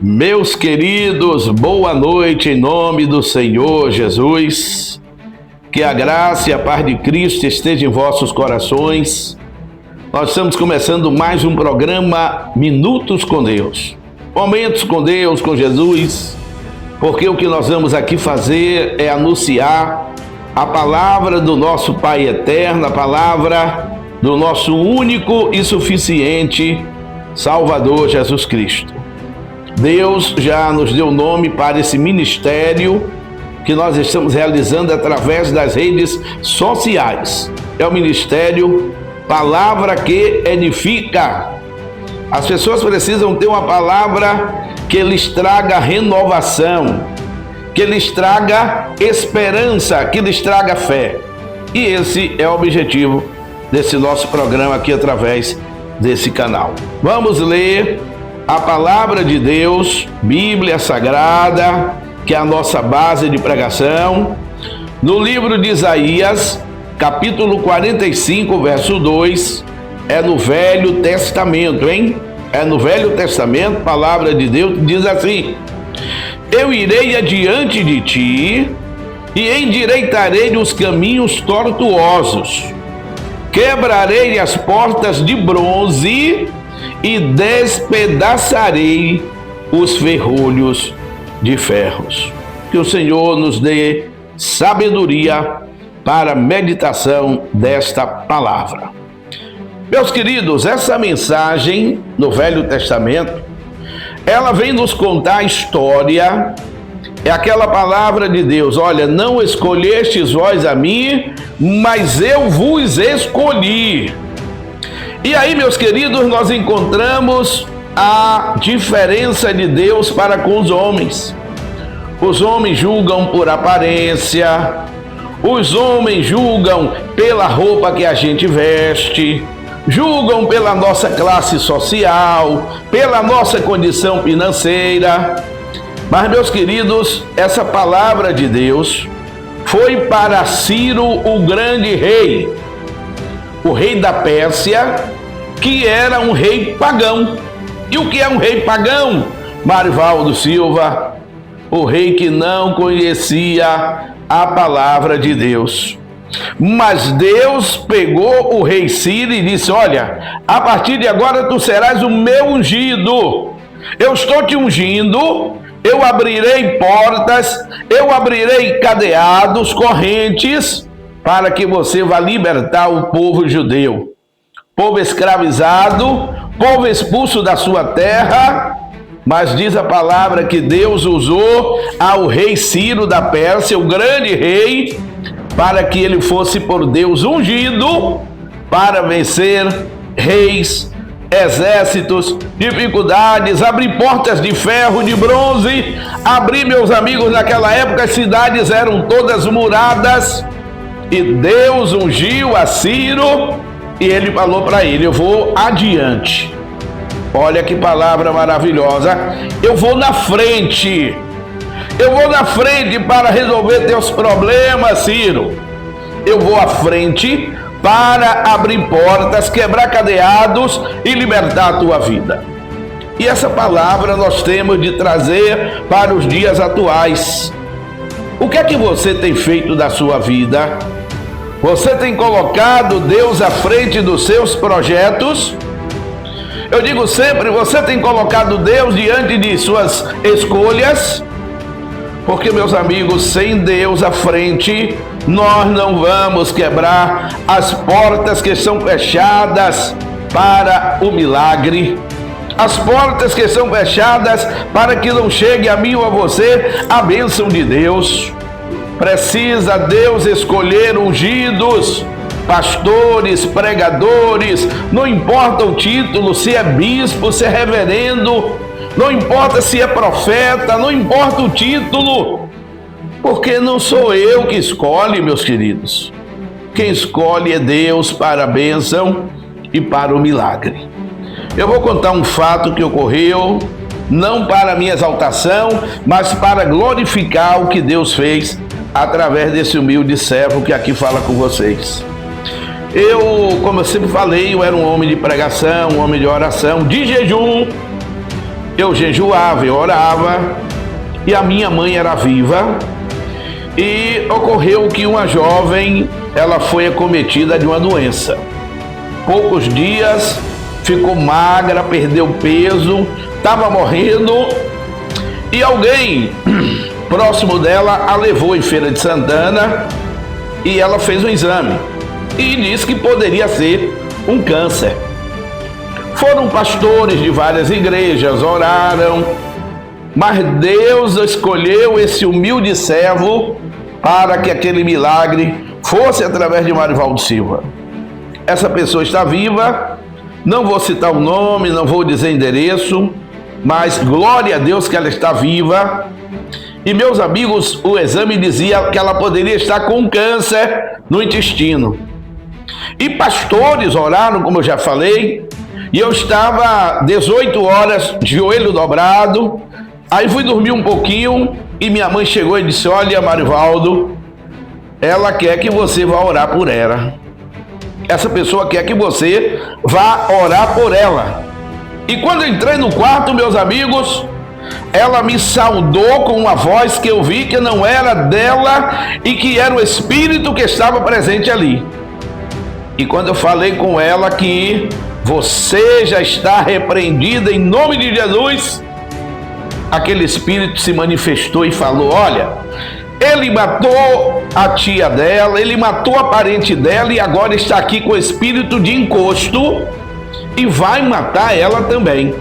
Meus queridos, boa noite em nome do Senhor Jesus. Que a graça e a paz de Cristo estejam em vossos corações. Nós estamos começando mais um programa Minutos com Deus. Momentos com Deus, com Jesus, porque o que nós vamos aqui fazer é anunciar a palavra do nosso Pai Eterno, a palavra do nosso único e suficiente Salvador Jesus Cristo. Deus já nos deu nome para esse ministério que nós estamos realizando através das redes sociais. É o ministério Palavra que Edifica. As pessoas precisam ter uma palavra que lhes traga renovação, que lhes traga esperança, que lhes traga fé. E esse é o objetivo desse nosso programa aqui através desse canal. Vamos ler a palavra de Deus, Bíblia Sagrada, que é a nossa base de pregação, no livro de Isaías, capítulo 45, verso 2, é no Velho Testamento, hein? É no Velho Testamento, palavra de Deus, diz assim: Eu irei adiante de ti e endireitarei os caminhos tortuosos, quebrarei as portas de bronze e despedaçarei os ferrolhos de ferros. Que o Senhor nos dê sabedoria para a meditação desta palavra. Meus queridos, essa mensagem no Velho Testamento, ela vem nos contar a história, é aquela palavra de Deus: olha, não escolhestes vós a mim, mas eu vos escolhi. E aí, meus queridos, nós encontramos a diferença de Deus para com os homens. Os homens julgam por aparência, os homens julgam pela roupa que a gente veste, julgam pela nossa classe social, pela nossa condição financeira. Mas, meus queridos, essa palavra de Deus foi para Ciro, o grande rei, o rei da Pérsia, que era um rei pagão. E o que é um rei pagão? Marivaldo Silva, o rei que não conhecia a palavra de Deus. Mas Deus pegou o rei Ciro e disse: olha, a partir de agora tu serás o meu ungido. Eu estou te ungindo, eu abrirei portas, eu abrirei cadeados, correntes, para que você vá libertar o povo judeu, povo escravizado, povo expulso da sua terra. Mas diz a palavra que Deus usou ao rei Ciro da Pérsia, o grande rei, para que ele fosse por Deus ungido para vencer reis, exércitos, dificuldades, abrir portas de ferro, de bronze. Abrir, meus amigos, naquela época as cidades eram todas muradas. E Deus ungiu a Ciro e ele falou para ele: eu vou adiante. Olha que palavra maravilhosa. Eu vou na frente. Eu vou na frente para resolver teus problemas, Ciro. Eu vou à frente para abrir portas, quebrar cadeados e libertar a tua vida. E essa palavra nós temos de trazer para os dias atuais. O que é que você tem feito da sua vida? Você tem colocado Deus à frente dos seus projetos? Eu digo sempre, você tem colocado Deus diante de suas escolhas? Porque, meus amigos, sem Deus à frente, nós não vamos quebrar as portas que são fechadas para o milagre. As portas que são fechadas para que não chegue a mim ou a você a bênção de Deus. Precisa Deus escolher ungidos, pastores, pregadores, não importa o título, se é bispo, se é reverendo, não importa se é profeta, não importa o título, porque não sou eu que escolhe, meus queridos. Quem escolhe é Deus para a bênção e para o milagre. Eu vou contar um fato que ocorreu, não para minha exaltação, mas para glorificar o que Deus fez através desse humilde servo que aqui fala com vocês. Como eu sempre falei, eu era um homem de pregação, um homem de oração, de jejum. eu jejuava, eu orava, e a minha mãe era viva, e ocorreu que uma jovem, ela foi acometida de uma doença. Poucos dias, ficou magra, perdeu peso, estava morrendo, e alguém próximo dela a levou em Feira de Santana, e ela fez um exame, e disse que poderia ser um câncer. Foram pastores de várias igrejas, oraram, mas Deus escolheu esse humilde servo para que aquele milagre fosse através de Marivaldo Silva. Essa pessoa está viva, não vou citar o nome, não vou dizer endereço, mas glória a Deus que ela está viva. E meus amigos, o exame dizia que ela poderia estar com câncer no intestino. E pastores oraram, como eu já falei, e eu estava 18 horas de joelho dobrado. Aí fui dormir um pouquinho e minha mãe chegou e disse: olha, Marivaldo, ela quer que você vá orar por ela. Essa pessoa quer que você vá orar por ela. E quando eu entrei no quarto, meus amigos, ela me saudou com uma voz que eu vi que não era dela e que era o Espírito que estava presente ali. E quando eu falei com ela que você já está repreendida em nome de Jesus, aquele Espírito se manifestou e falou: olha, ele matou a tia dela, ele matou a parente dela e agora está aqui com o espírito de encosto e vai matar ela também.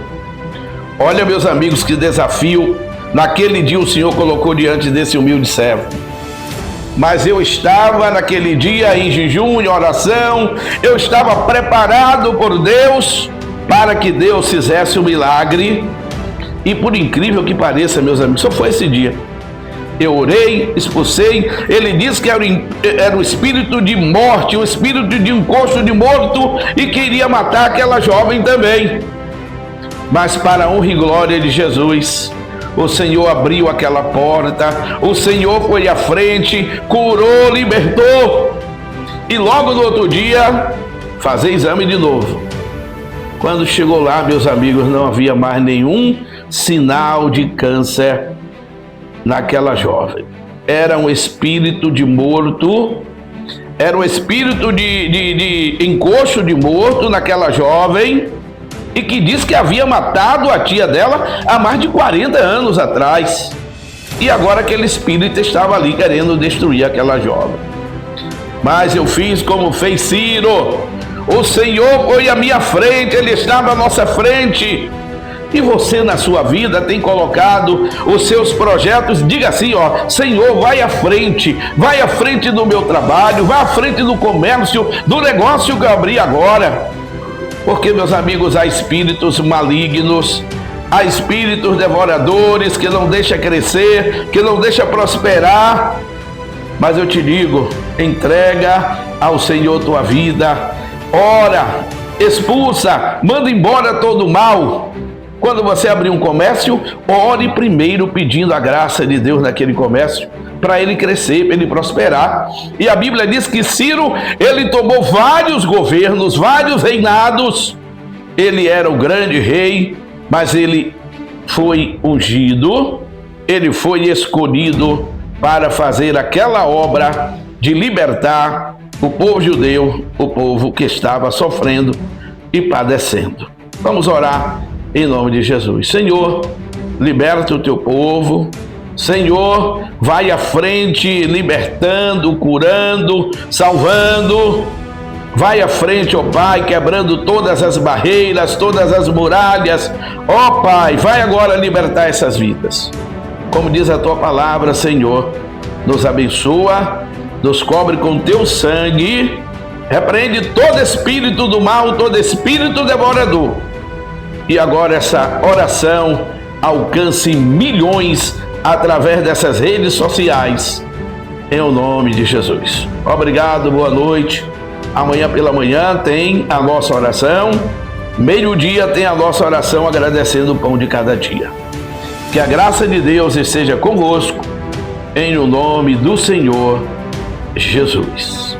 Olha, meus amigos, que desafio naquele dia o Senhor colocou diante desse humilde servo. Mas eu estava naquele dia em jejum, em oração, eu estava preparado por Deus para que Deus fizesse o milagre. E por incrível que pareça, meus amigos, só foi esse dia. Eu orei, expulsei, ele disse que era o espírito de morte, o espírito de encosto de morto e queria matar aquela jovem também. Mas para a honra e glória de Jesus, o Senhor abriu aquela porta, o Senhor foi à frente, curou, libertou. E logo no outro dia, fazer exame de novo. Quando chegou lá, meus amigos, não havia mais nenhum sinal de câncer naquela jovem. Era um espírito de morto, era um espírito de encosto de morto naquela jovem, e que diz que havia matado a tia dela há mais de 40 anos atrás. E agora aquele espírito estava ali querendo destruir aquela jovem. Mas eu fiz como fez Ciro. O Senhor foi à minha frente, Ele estava à nossa frente. E você na sua vida tem colocado os seus projetos, diga assim, ó: Senhor, vai à frente do meu trabalho, vai à frente do comércio, do negócio que eu abri agora. Porque, meus amigos, há espíritos malignos, há espíritos devoradores que não deixam crescer, que não deixam prosperar. Mas eu te digo, entrega ao Senhor tua vida, ora, expulsa, manda embora todo o mal. Quando você abrir um comércio, ore primeiro pedindo a graça de Deus naquele comércio, para ele crescer, para ele prosperar. E a Bíblia diz que Ciro, ele tomou vários governos, vários reinados. Ele era o grande rei, mas ele foi ungido, ele foi escolhido para fazer aquela obra de libertar o povo judeu, o povo que estava sofrendo e padecendo. Vamos orar em nome de Jesus. Senhor, liberta o teu povo. Senhor, vai à frente, libertando, curando, salvando. Vai à frente, ó Pai, quebrando todas as barreiras, todas as muralhas. Ó Pai, vai agora libertar essas vidas. Como diz a tua palavra, Senhor, nos abençoa, nos cobre com teu sangue, repreende todo espírito do mal, todo espírito devorador. E agora essa oração alcance milhões através dessas redes sociais, em o nome de Jesus. Obrigado, boa noite. Amanhã pela manhã tem a nossa oração, meio-dia tem a nossa oração agradecendo o pão de cada dia. Que a graça de Deus esteja convosco, em o nome do Senhor Jesus.